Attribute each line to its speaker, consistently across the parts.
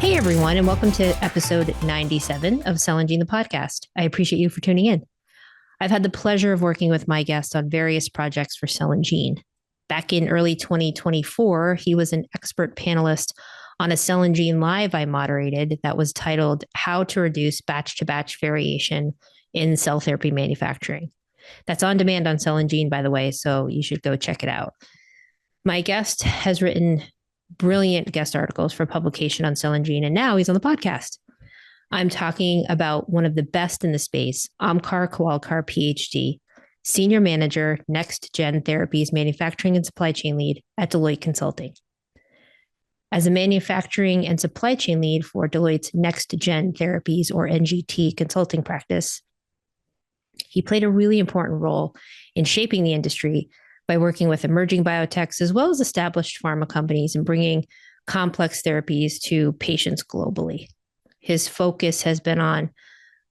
Speaker 1: Hey, everyone, and welcome to episode 97 of Cell and Gene, the podcast. I appreciate you for tuning in. I've had the pleasure of working with my guest on various projects for Cell and Gene. Back in early 2024, he was an expert panelist on a Cell and Gene Live I moderated that was titled How to Reduce Batch-to-Batch Variation in Cell Therapy Manufacturing. That's on demand on Cell and Gene, by the way, so you should go check it out. My guest has written brilliant guest articles for publication on Cell and Gene, and now he's on the podcast. I'm talking about one of the best in the space, Omkar Kawalekar, Ph.D., Senior Manager, NextGen Therapies Manufacturing and Supply Chain Lead at Deloitte Consulting. As a manufacturing and supply chain lead for Deloitte's NextGen Therapies, or NGT, consulting practice, he played a really important role in shaping the industry by working with emerging biotechs as well as established pharma companies and bringing complex therapies to patients globally. His focus has been on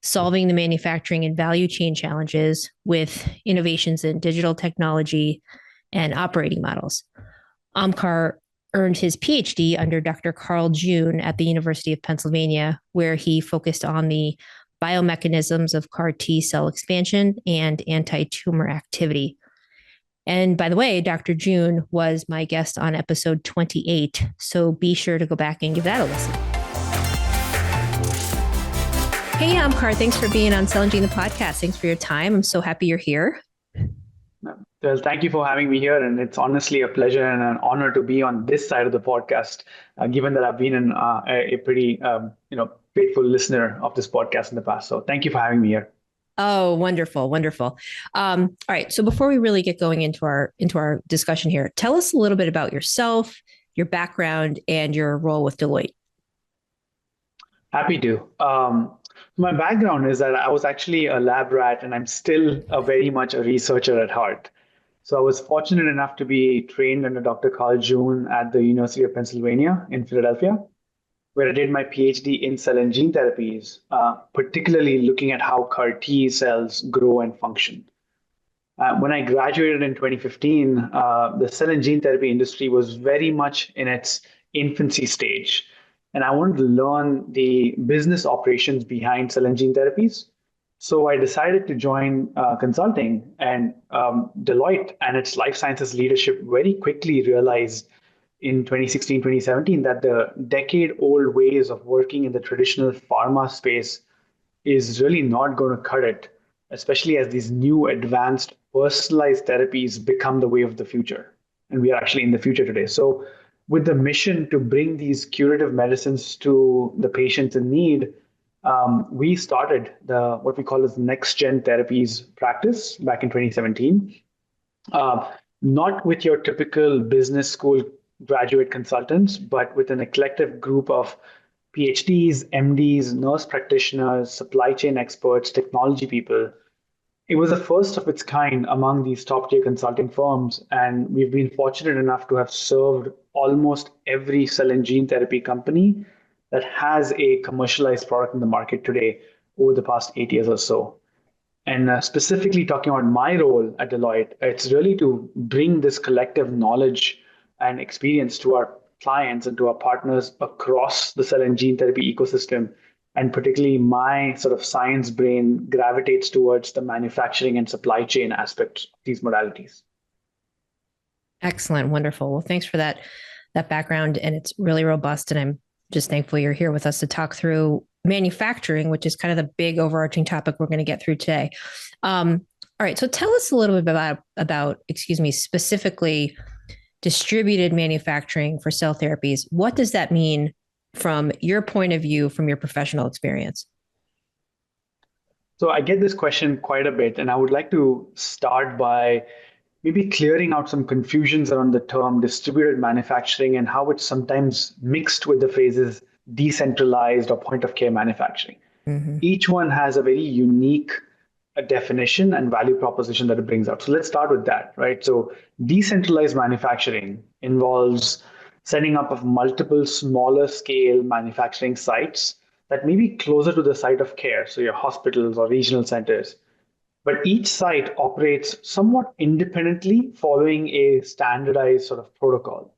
Speaker 1: solving the manufacturing and value chain challenges with innovations in digital technology and operating models. Omkar earned his PhD under Dr. Carl June at the University of Pennsylvania, where he focused on the biomechanisms of CAR T cell expansion and anti-tumor activity. And by the way, Dr. June was my guest on episode 28, so be sure to go back and give that a listen. Hey, Omkar, thanks for being on Cell and Gene, the podcast. Thanks for your time. I'm so happy you're here.
Speaker 2: Well, thank you for having me here. And it's honestly a pleasure and an honor to be on this side of the podcast, given that I've been a pretty faithful listener of this podcast in the past. So thank you for having me here.
Speaker 1: Oh, wonderful, wonderful. All right. So before we really get going into our discussion here, tell us a little bit about yourself, your background, and your role with Deloitte.
Speaker 2: Happy to. My background is that I was actually a lab rat, and I'm still very much a researcher at heart. So I was fortunate enough to be trained under Dr. Carl June at the University of Pennsylvania in Philadelphia, where I did my PhD in cell and gene therapies, particularly looking at how CAR T cells grow and function. When I graduated in 2015, the cell and gene therapy industry was very much in its infancy stage. And I wanted to learn the business operations behind cell and gene therapies. So I decided to join consulting, and Deloitte and its life sciences leadership very quickly realized in 2016, 2017, that the decade-old ways of working in the traditional pharma space is really not going to cut it, especially as these new advanced personalized therapies become the way of the future. And we are actually in the future today. So with the mission to bring these curative medicines to the patients in need, we started what we call as NextGen Therapies practice back in 2017. Not with your typical business school graduate consultants, but with an eclectic group of PhDs, MDs, nurse practitioners, supply chain experts, technology people. It was the first of its kind among these top-tier consulting firms, and we've been fortunate enough to have served almost every cell and gene therapy company that has a commercialized product in the market today over the past 8 years or so. And specifically talking about my role at Deloitte, it's really to bring this collective knowledge and experience to our clients and to our partners across the cell and gene therapy ecosystem. And particularly my sort of science brain gravitates towards the manufacturing and supply chain aspects of these modalities.
Speaker 1: Excellent. Wonderful. Well, thanks for that background. And it's really robust. And I'm just thankful you're here with us to talk through manufacturing, which is kind of the big overarching topic we're going to get through today. All right. So tell us a little bit about specifically distributed manufacturing for cell therapies. What does that mean from your point of view, from your professional experience?
Speaker 2: So I get this question quite a bit, and I would like to start by maybe clearing out some confusions around the term distributed manufacturing and how it's sometimes mixed with the phrases decentralized or point of care manufacturing. Mm-hmm. Each one has a very unique definition and value proposition that it brings out. So let's start with that, right? So decentralized manufacturing involves setting up of multiple smaller scale manufacturing sites that may be closer to the site of care, so your hospitals or regional centers. But each site operates somewhat independently following a standardized sort of protocol.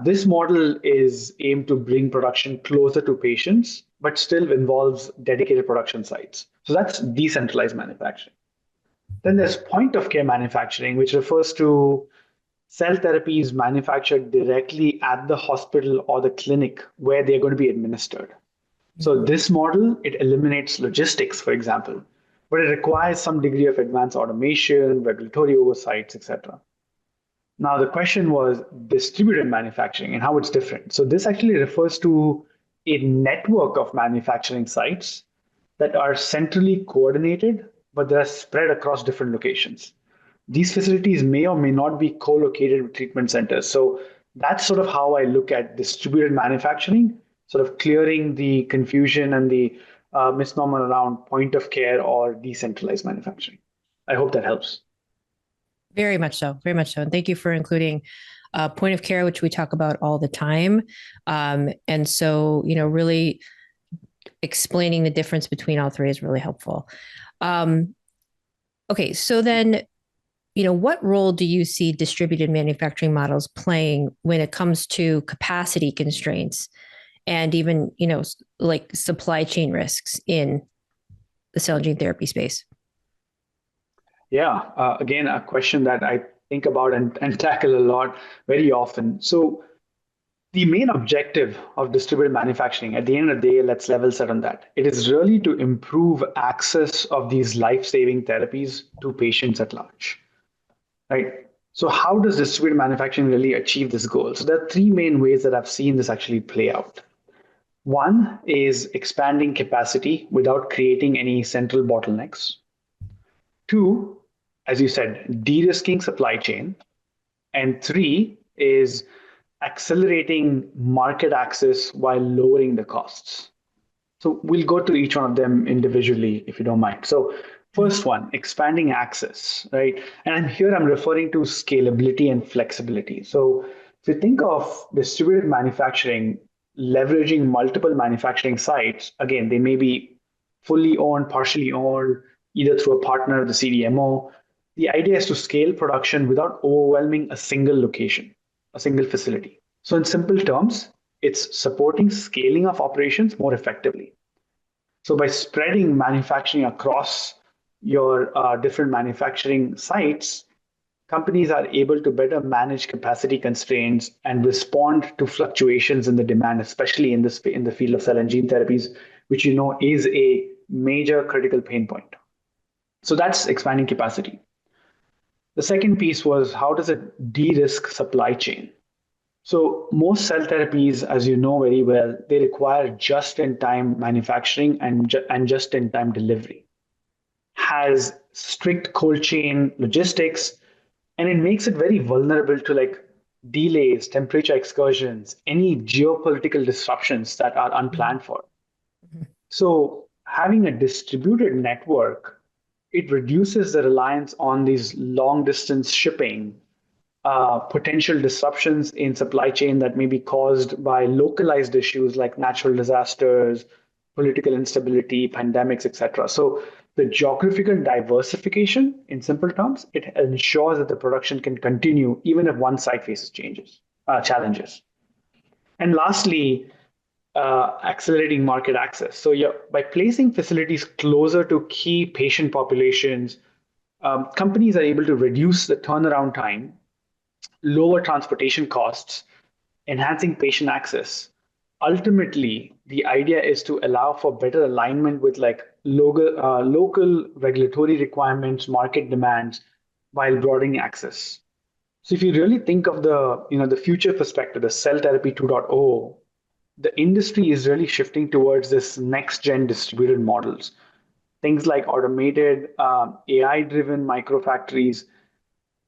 Speaker 2: This model is aimed to bring production closer to patients, but still involves dedicated production sites. So that's decentralized manufacturing. Then there's point of care manufacturing, which refers to cell therapies manufactured directly at the hospital or the clinic where they're going to be administered. So this model, it eliminates logistics, for example, but it requires some degree of advanced automation, regulatory oversights, etc. Now, the question was distributed manufacturing and how it's different. So this actually refers to a network of manufacturing sites that are centrally coordinated, but they are spread across different locations. These facilities may or may not be co-located with treatment centers. So that's sort of how I look at distributed manufacturing, sort of clearing the confusion and the misnomer around point of care or decentralized manufacturing. I hope that helps.
Speaker 1: Very much so. Very much so. And thank you for including point of care, which we talk about all the time. And so, really explaining the difference between all three is really helpful. Okay. So then, what role do you see distributed manufacturing models playing when it comes to capacity constraints and even, like supply chain risks in the cell and gene therapy space?
Speaker 2: Yeah, again, a question that I think about and tackle a lot very often. So, the main objective of distributed manufacturing, at the end of the day, let's level set on that. It is really to improve access of these life-saving therapies to patients at large, right? So, how does distributed manufacturing really achieve this goal? So, there are three main ways that I've seen this actually play out. One is expanding capacity without creating any central bottlenecks. Two, as you said, de-risking supply chain. And three is accelerating market access while lowering the costs. So we'll go to each one of them individually, if you don't mind. So first one, expanding access, right? And here I'm referring to scalability and flexibility. So if you think of distributed manufacturing, leveraging multiple manufacturing sites, again, they may be fully owned, partially owned, either through a partner, the CDMO. The idea is to scale production without overwhelming a single location, a single facility. So in simple terms, it's supporting scaling of operations more effectively. So by spreading manufacturing across your different manufacturing sites, companies are able to better manage capacity constraints and respond to fluctuations in the demand, especially in the field of cell and gene therapies, which is a major critical pain point. So that's expanding capacity. The second piece was how does it de-risk supply chain? So most cell therapies, as you know very well, they require just-in-time manufacturing and just-in-time delivery. Has strict cold chain logistics, and it makes it very vulnerable to like delays, temperature excursions, any geopolitical disruptions that are unplanned for. So having a distributed network, it reduces the reliance on these long distance shipping, potential disruptions in supply chain that may be caused by localized issues like natural disasters, political instability, pandemics, etc. So the geographical diversification, in simple terms, it ensures that the production can continue even if one site faces challenges. And lastly, accelerating market access. So by placing facilities closer to key patient populations, companies are able to reduce the turnaround time, lower transportation costs, enhancing patient access. Ultimately, the idea is to allow for better alignment with like local regulatory requirements, market demands, while broadening access. So if you really think of the future perspective, the cell therapy 2.0, the industry is really shifting towards this next gen distributed models. Things like automated AI-driven microfactories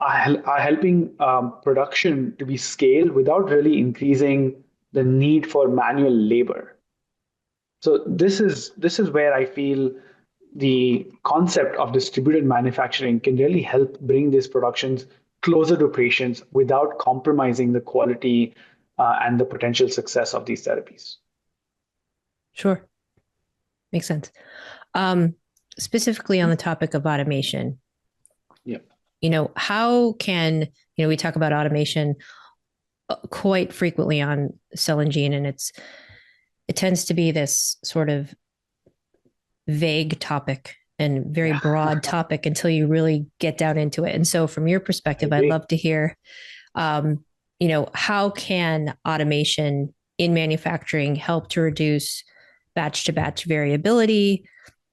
Speaker 2: are helping production to be scaled without really increasing the need for manual labor. So this is where I feel the concept of distributed manufacturing can really help bring these productions closer to patients without compromising the quality and the potential success of these therapies.
Speaker 1: Sure. Makes sense. Specifically on the topic of automation,
Speaker 2: Yeah.
Speaker 1: how can, we talk about automation quite frequently on cell and gene, and it tends to be this sort of vague topic and very broad topic until you really get down into it. And so, from your perspective, I'd love to hear, how can automation in manufacturing help to reduce batch to batch variability,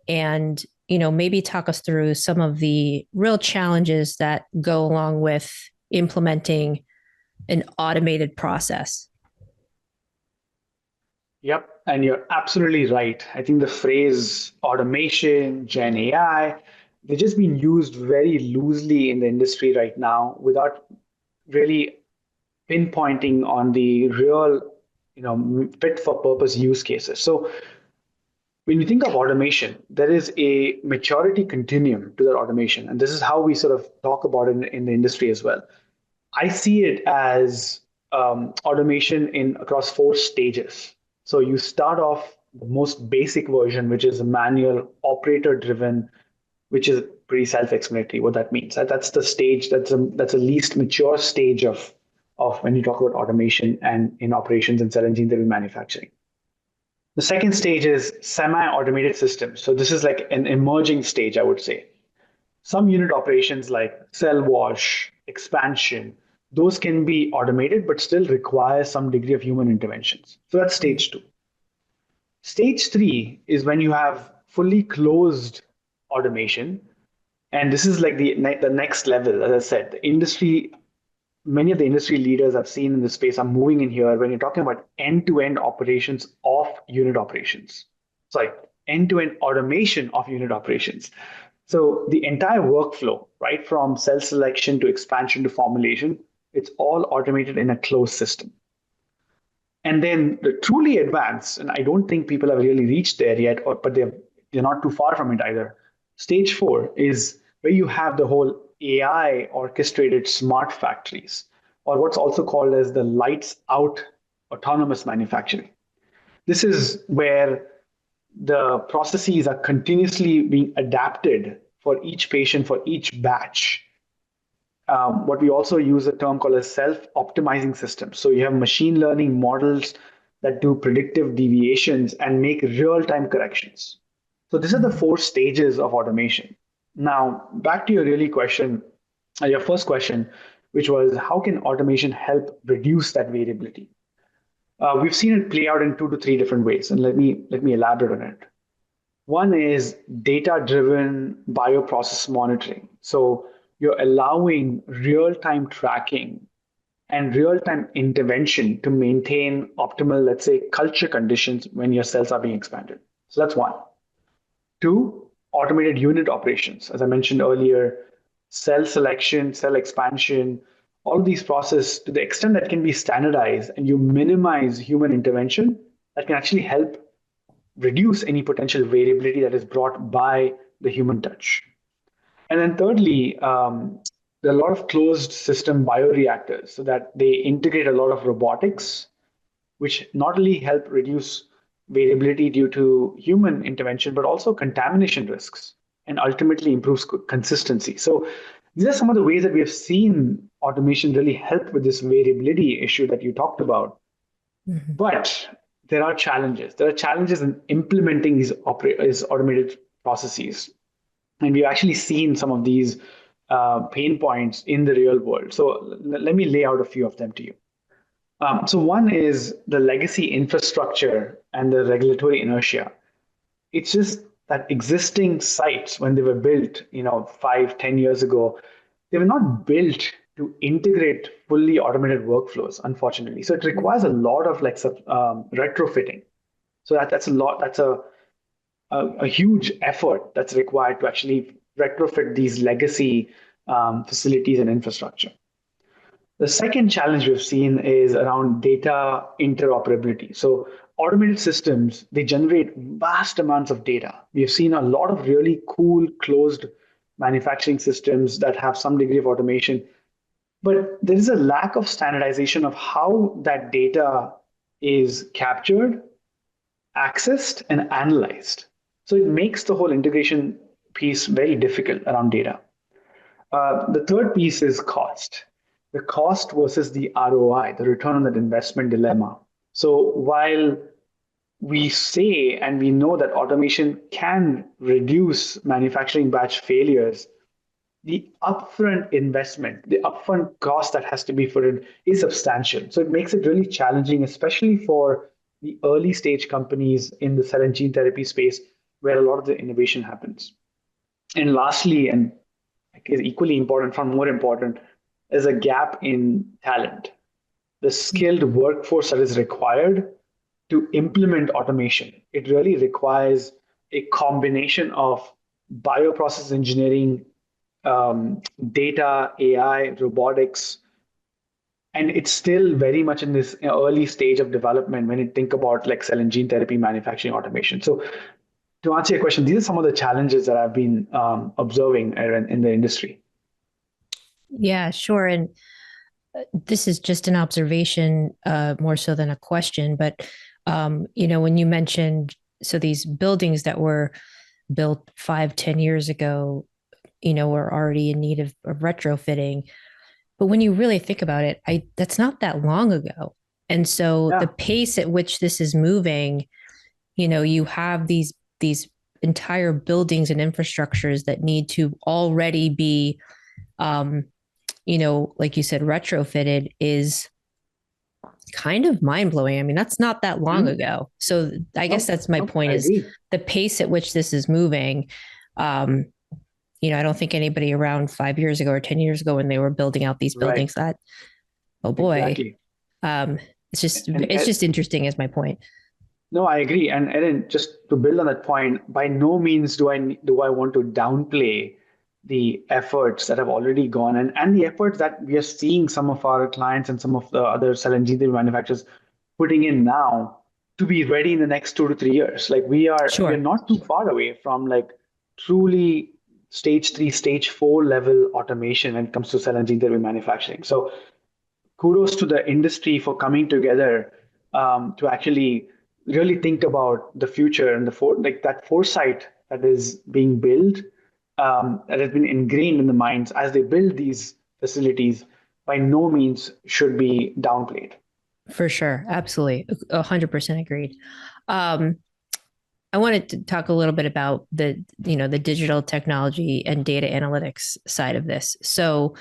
Speaker 1: and maybe talk us through some of the real challenges that go along with implementing an automated process.
Speaker 2: Yep, and you're absolutely right. I think the phrase automation, Gen AI, they're just being used very loosely in the industry right now without really pinpointing on the real, fit for purpose use cases. So when you think of automation, there is a maturity continuum to that automation, and this is how we sort of talk about it in the industry as well. I see it as automation in across four stages. So you start off the most basic version, which is a manual operator driven, which is pretty self-explanatory what that means. That's the stage that's a least mature stage of when you talk about automation and in operations in cell and gene therapy manufacturing. The second stage is semi-automated systems. So this is like an emerging stage, I would say. Some unit operations like cell wash, expansion, those can be automated, but still require some degree of human interventions. So that's stage two. Stage three is when you have fully closed automation. And this is like the next level. As I said, many of the industry leaders I've seen in this space are moving in here when you're talking about end-to-end operations of unit operations. Sorry, end-to-end automation of unit operations. So the entire workflow, right from cell selection to expansion to formulation, it's all automated in a closed system. And then the truly advanced, and I don't think people have really reached there yet, but they're not too far from it either. Stage four is where you have the whole AI orchestrated smart factories, or what's also called as the lights out autonomous manufacturing. This is where the processes are continuously being adapted for each patient, for each batch. What we also use a term called as self-optimizing systems. So you have machine learning models that do predictive deviations and make real-time corrections. So these are the four stages of automation. Now, back to your first question, which was how can automation help reduce that variability? We've seen it play out in 2 to 3 different ways, and let me elaborate on it. One is data-driven bioprocess monitoring. So you're allowing real-time tracking and real-time intervention to maintain optimal, let's say, culture conditions when your cells are being expanded. So that's one. Two, automated unit operations. As I mentioned earlier, cell selection, cell expansion, all of these processes, to the extent that can be standardized and you minimize human intervention, that can actually help reduce any potential variability that is brought by the human touch. And then thirdly, there are a lot of closed system bioreactors so that they integrate a lot of robotics, which not only help reduce variability due to human intervention, but also contamination risks and ultimately improves consistency. So these are some of the ways that we have seen automation really help with this variability issue that you talked about. Mm-hmm. But there are challenges. There are challenges in implementing these automated processes. And we've actually seen some of these pain points in the real world. So let me lay out a few of them to you. So one is the legacy infrastructure and the regulatory inertia. It's just that existing sites, when they were built, 5-10 years ago, they were not built to integrate fully automated workflows, unfortunately. So it requires a lot of retrofitting. So that's a lot. That's a huge effort that's required to actually retrofit these legacy facilities and infrastructure. The second challenge we've seen is around data interoperability. So automated systems, they generate vast amounts of data. We've seen a lot of really cool closed manufacturing systems that have some degree of automation, but there is a lack of standardization of how that data is captured, accessed, and analyzed. So it makes the whole integration piece very difficult around data. The third piece is cost. the cost versus the ROI, the return on that investment dilemma. So while we say and we know that automation can reduce manufacturing batch failures, the upfront investment, the upfront cost that has to be put in is substantial. So it makes it really challenging, especially for the early stage companies in the cell and gene therapy space where a lot of the innovation happens. And lastly, and is equally important, if not more important, is a gap in talent. The skilled workforce that is required to implement automation. It really requires a combination of bioprocess engineering, data, AI, robotics, and it's still very much in this early stage of development when you think about like cell and gene therapy manufacturing automation. So to answer your question, these are some of the challenges that I've been observing in the industry.
Speaker 1: Yeah, sure. And this is just an observation, more so than a question. But when you mentioned so these buildings that were built 5-10 years ago, were already in need of retrofitting. But when you really think about it, that's not that long ago. And so the pace at which this is moving, you have these entire buildings and infrastructures that need to already be, like you said, retrofitted is kind of mind blowing. I mean, that's not that long ago. So I guess that's my point is the pace at which this is moving. I don't think anybody around 5 years ago or 10 years ago when they were building out these buildings that, oh boy, exactly. It's just interesting is my point.
Speaker 2: No, I agree. And Erin, just to build on that point, by no means do I want to downplay the efforts that have already gone and the efforts that we are seeing some of our clients and some of the other cell and gene therapy manufacturers putting in now to be ready in the next 2 to 3 years. Like we're not too far away from like truly stage 3, stage 4 level automation when it comes to cell and gene therapy manufacturing. So kudos to the industry for coming together to actually really think about the future and that foresight that is being built, that has been ingrained in the minds as they build these facilities, by no means should be downplayed.
Speaker 1: For sure, absolutely, 100% agreed. I wanted to talk a little bit about the digital technology and data analytics side of this. So,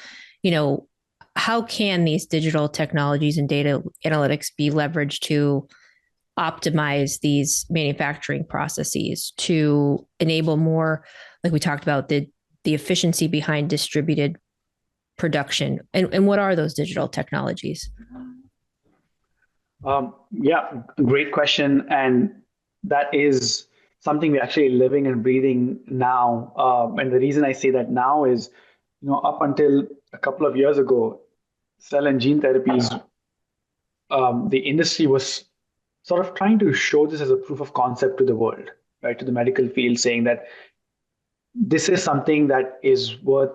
Speaker 1: how can these digital technologies and data analytics be leveraged to optimize these manufacturing processes to enable more, like we talked about, the efficiency behind distributed production? And what are those digital technologies?
Speaker 2: Yeah, great question. And that is something we're actually living and breathing now. And the reason I say that now is, up until a couple of years ago, cell and gene therapies, the industry was sort of trying to show this as a proof of concept to the world, right, to the medical field, saying that this is something that is worth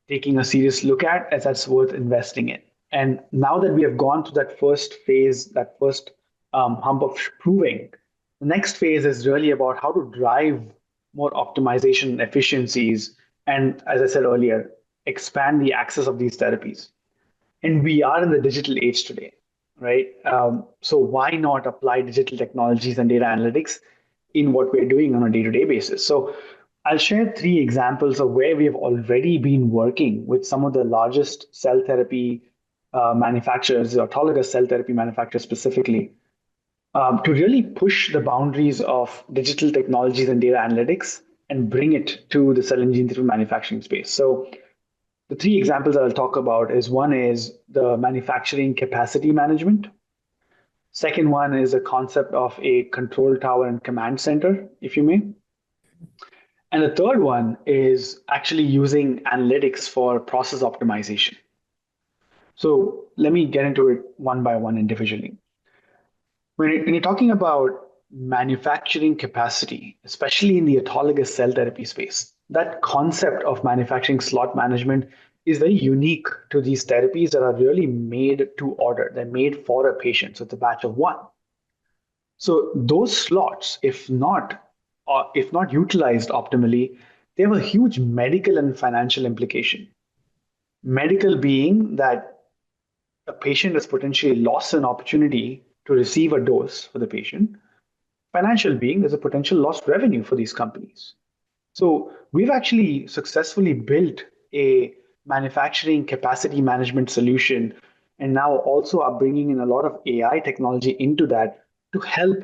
Speaker 2: taking a serious look at, as that's worth investing in. And now that we have gone through that first phase, that first hump of proving, the next phase is really about how to drive more optimization and efficiencies. And as I said earlier, expand the access of these therapies. And we are in the digital age today, right? So why not apply digital technologies and data analytics in what we're doing on a day-to-day basis? So I'll share 3 examples of where we have already been working with some of the largest cell therapy manufacturers, autologous cell therapy manufacturers specifically, to really push the boundaries of digital technologies and data analytics and bring it to the cell and gene therapy manufacturing space. So the 3 examples that I'll talk about is one is the manufacturing capacity management. Second one is a concept of a control tower and command center, if you may. And the third one is actually using analytics for process optimization. So let me get into it one by one individually. When you're talking about manufacturing capacity, especially in the autologous cell therapy space, that concept of manufacturing slot management is very unique to these therapies that are really made to order. They're made for a patient. So it's a batch of one. So those slots, if not utilized optimally, they have a huge medical and financial implication. Medical being that a patient has potentially lost an opportunity to receive a dose for the patient. Financial being, there's a potential lost revenue for these companies. So we've actually successfully built a manufacturing capacity management solution, and now also are bringing in a lot of AI technology into that to help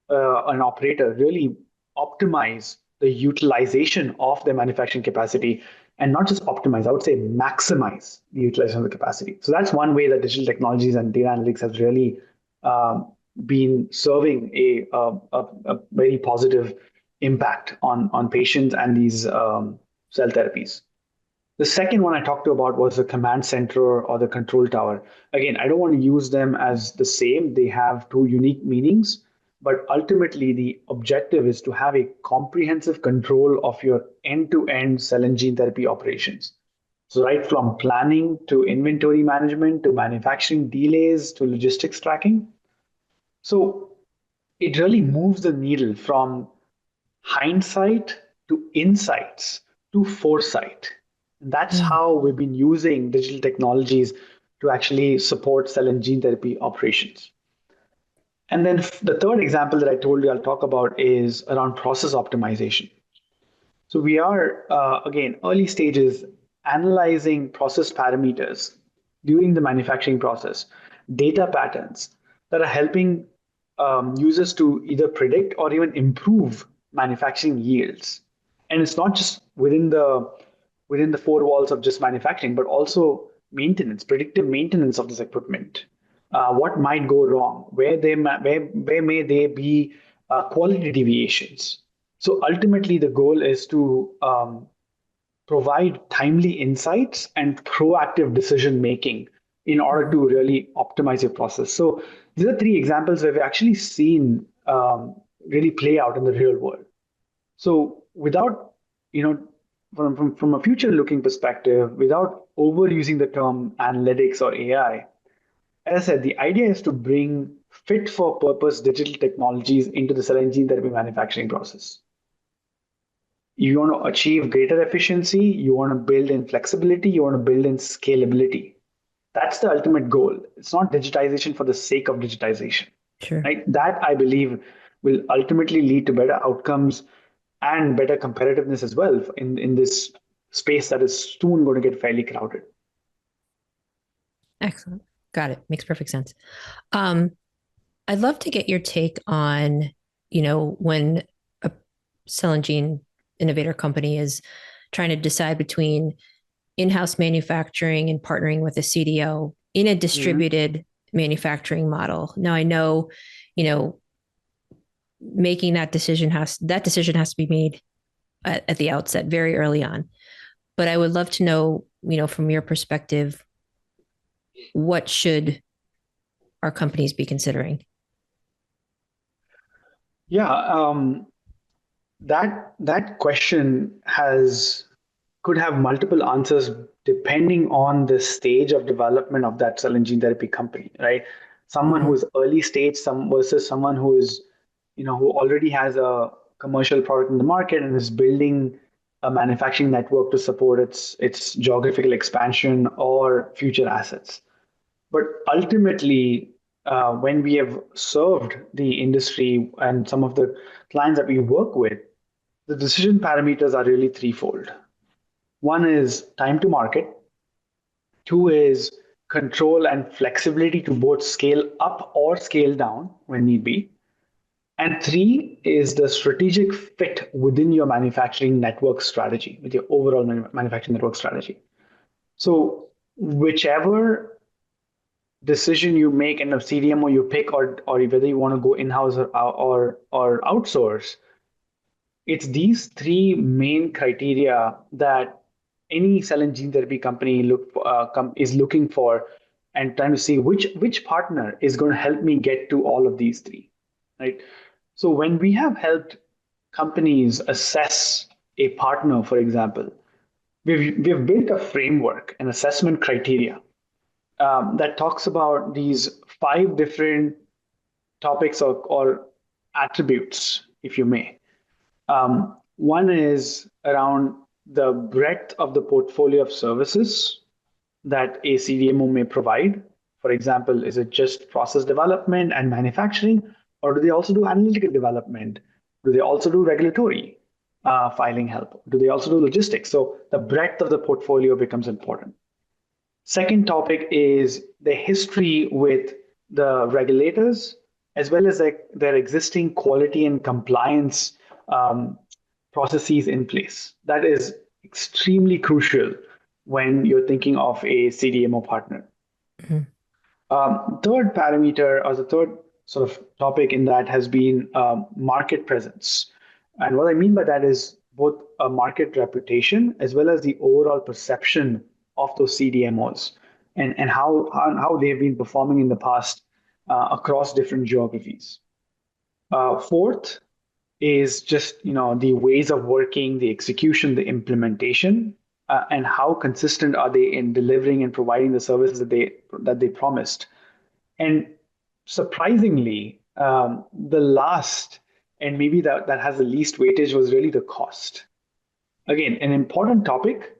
Speaker 2: an operator really optimize the utilization of their manufacturing capacity, and not just optimize, I would say maximize the utilization of the capacity. So that's one way that digital technologies and data analytics has really been serving a very positive impact on patients and these cell therapies. The second one I talked about was the command center or the control tower. Again, I don't want to use them as the same. They have two unique meanings, but ultimately the objective is to have a comprehensive control of your end-to-end cell and gene therapy operations. So right from planning to inventory management to manufacturing delays to logistics tracking. So it really moves the needle from hindsight to insights to foresight. And that's
Speaker 1: Mm.
Speaker 2: how we've been using digital technologies to actually support cell and gene therapy operations. And then the third example that I told you I'll talk about is around process optimization. So we are, again, early stages analyzing process parameters during the manufacturing process, data patterns that are helping users to either predict or even improve manufacturing yields. And it's not just within the four walls of just manufacturing, but also maintenance, predictive maintenance of this equipment. What might go wrong? Where may there be quality deviations? So ultimately, the goal is to provide timely insights and proactive decision making in order to really optimize your process. So these are three examples where we've actually seen really play out in the real world. So without, from a future looking perspective, without overusing the term analytics or AI, as I said, the idea is to bring fit for purpose digital technologies into the cell and gene therapy manufacturing process. You want to achieve greater efficiency, you want to build in flexibility, you want to build in scalability. That's the ultimate goal. It's not digitization for the sake of digitization,
Speaker 1: Sure.
Speaker 2: right? That I believe will ultimately lead to better outcomes and better competitiveness as well in this space that is soon going to get fairly crowded.
Speaker 1: Excellent. Got it. Makes perfect sense. Um, I'd love to get your take on, when a cell and gene innovator company is trying to decide between in-house manufacturing and partnering with a CDO in a distributed manufacturing model. Now I know, you know, making that decision has to be made at the outset, very early on. But I would love to know, from your perspective, what should our companies be considering?
Speaker 2: Yeah, that question could have multiple answers depending on the stage of development of that cell and gene therapy company, right? Someone who
Speaker 1: Mm-hmm.
Speaker 2: is early stage, some versus someone who is, who already has a commercial product in the market and is building a manufacturing network to support its geographical expansion or future assets. But ultimately, when we have served the industry and some of the clients that we work with, the decision parameters are really threefold. One is time to market, two is control and flexibility to both scale up or scale down when need be, and three is the strategic fit within your manufacturing network strategy, with your overall manufacturing network strategy. So, whichever decision you make in a CDMO you pick, or whether you want to go in-house or outsource, it's these three main criteria that any cell and gene therapy company is looking for, and trying to see which partner is going to help me get to all of these three, right? So when we have helped companies assess a partner, for example, we've built a framework, an assessment criteria that talks about these five different topics or attributes, if you may. One is around the breadth of the portfolio of services that a CDMO may provide. For example, is it just process development and manufacturing, or do they also do analytical development? Do they also do regulatory filing help? Do they also do logistics? So the breadth of the portfolio becomes important. Second topic is the history with the regulators, as well as their existing quality and compliance um, processes in place. That is extremely crucial when you're thinking of a CDMO partner.
Speaker 1: Mhm.
Speaker 2: Third parameter, or the third sort of topic in that, has been market presence. And what I mean by that is both a market reputation as well as the overall perception of those CDMOs, and how they've been performing in the past across different geographies. Fourth is just the ways of working, the execution, the implementation, and how consistent are they in delivering and providing the services that they promised. And surprisingly, the last, and maybe that has the least weightage, was really the cost. Again, an important topic.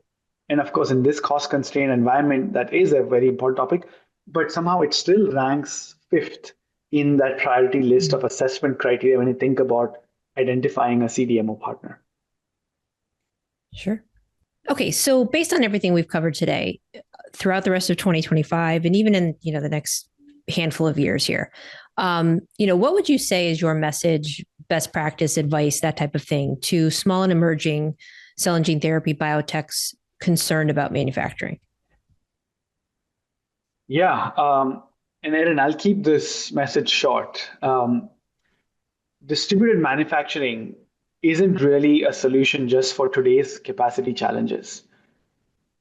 Speaker 2: And of course, in this cost constrained environment, that is a very important topic, but somehow it still ranks fifth in that priority list of assessment criteria when you think about identifying a CDMO partner.
Speaker 1: Sure. Okay, so based on everything we've covered today, throughout the rest of 2025, and even in the next handful of years here, what would you say is your message, best practice, advice, that type of thing, to small and emerging cell and gene therapy biotechs concerned about manufacturing?
Speaker 2: Yeah, and Erin, I'll keep this message short. Distributed manufacturing isn't really a solution just for today's capacity challenges.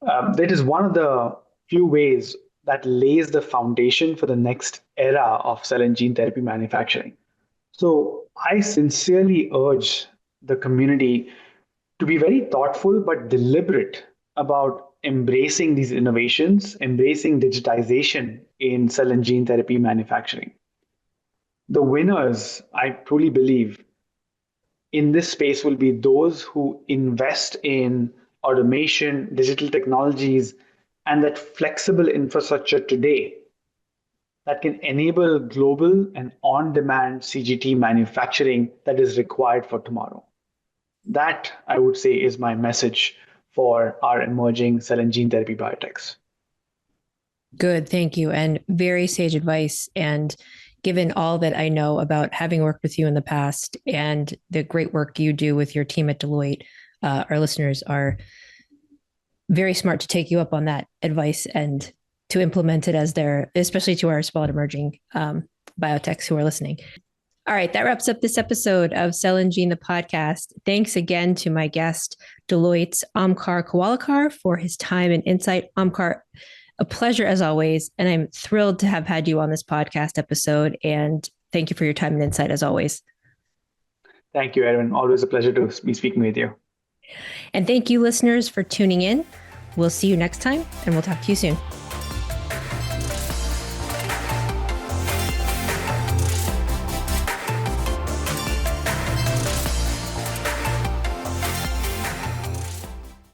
Speaker 2: That is one of the few ways that lays the foundation for the next era of cell and gene therapy manufacturing. So I sincerely urge the community to be very thoughtful but deliberate about embracing these innovations, embracing digitization in cell and gene therapy manufacturing. The winners, I truly believe, in this space will be those who invest in automation, digital technologies, and that flexible infrastructure today that can enable global and on demand CGT manufacturing that is required for tomorrow. That, I would say, is my message for our emerging cell and gene therapy biotechs.
Speaker 1: Good, thank you. And very sage advice. And given all that I know about having worked with you in the past and the great work you do with your team at Deloitte, our listeners are very smart to take you up on that advice and to implement it as their, especially to our small and emerging biotechs who are listening. All right, that wraps up this episode of Cell and Gene, the podcast. Thanks again to my guest, Deloitte's Omkar Kawalekar, for his time and insight. Omkar, a pleasure as always. And I'm thrilled to have had you on this podcast episode. And thank you for your time and insight as always.
Speaker 2: Thank you, Erin. Always a pleasure to be speaking with you.
Speaker 1: And thank you, listeners, for tuning in. We'll see you next time, and we'll talk to you soon.